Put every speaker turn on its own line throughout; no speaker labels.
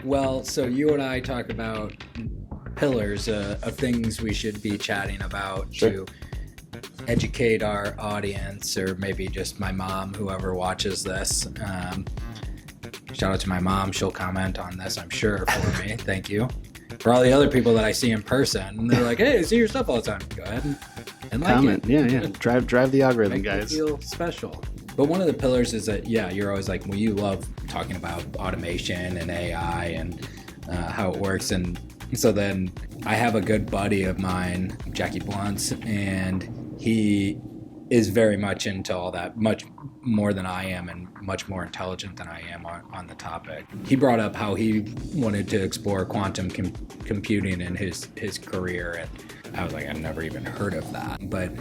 Well, so you and I talk about pillars of things we should be chatting about
Sure.
to educate our audience, or maybe just my mom, whoever watches this. Shout out to my mom. She'll comment on this, I'm sure, for me. Thank you. For all the other people that I see in person, they're like, hey, I see your stuff all the time. Go ahead and like
Comment.
it.
Yeah. Drive the algorithm,
Make
guys.
you feel special. But one of the pillars is that, yeah, you're always like, well, you love talking about automation and AI and how it works. And so then I have a good buddy of mine, Jackie Bluntz, and he is very much into all that, much more than I am, and much more intelligent than I am on the topic. He brought up how he wanted to explore quantum computing in his career, and I was like, I've never even heard of that. But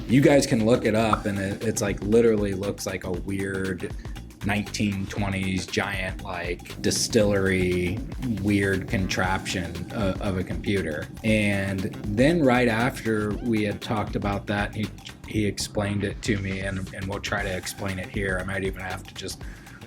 you guys can look it up, and it's like literally looks like a weird 1920s giant like distillery weird contraption of a computer. And then right after we had talked about that, he explained it to me, and we'll try to explain it here. I might even have to just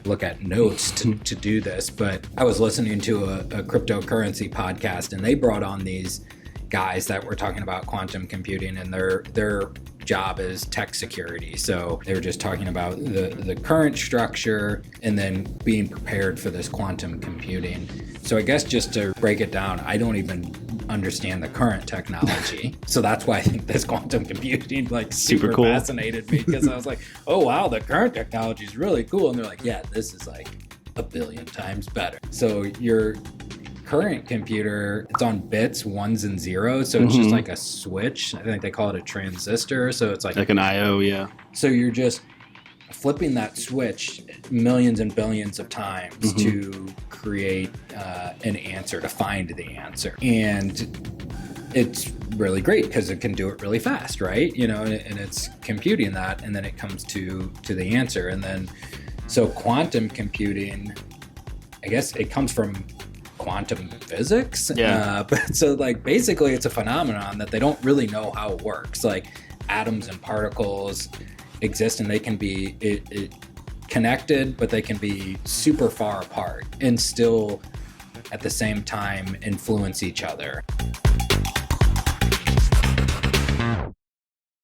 look at notes to do this. But I was listening to a cryptocurrency podcast, and they brought on these guys that were talking about quantum computing, and their job is tech security. So they were just talking about the current structure and then being prepared for this quantum computing. So I guess just to break it down, I don't even understand the current technology. So that's why I think this quantum computing like super
cool.
fascinated me, because I was like, oh wow, the current technology is really cool. And they're like, yeah, this is like a billion times better. So your current computer, it's on bits, ones and zeros, so it's just like a switch. I think they call it a transistor. So it's like
an IO. Yeah.
So you're just flipping that switch millions and billions of times to create an answer, to find the answer. And it's really great because it can do it really fast, right? You know, and it's computing that, and then it comes to the answer. And then so quantum computing, I guess it comes from quantum physics.
Yeah.
But so like basically it's a phenomenon that they don't really know how it works. Like atoms and particles exist, and they can be connected, but they can be super far apart and still at the same time influence each other.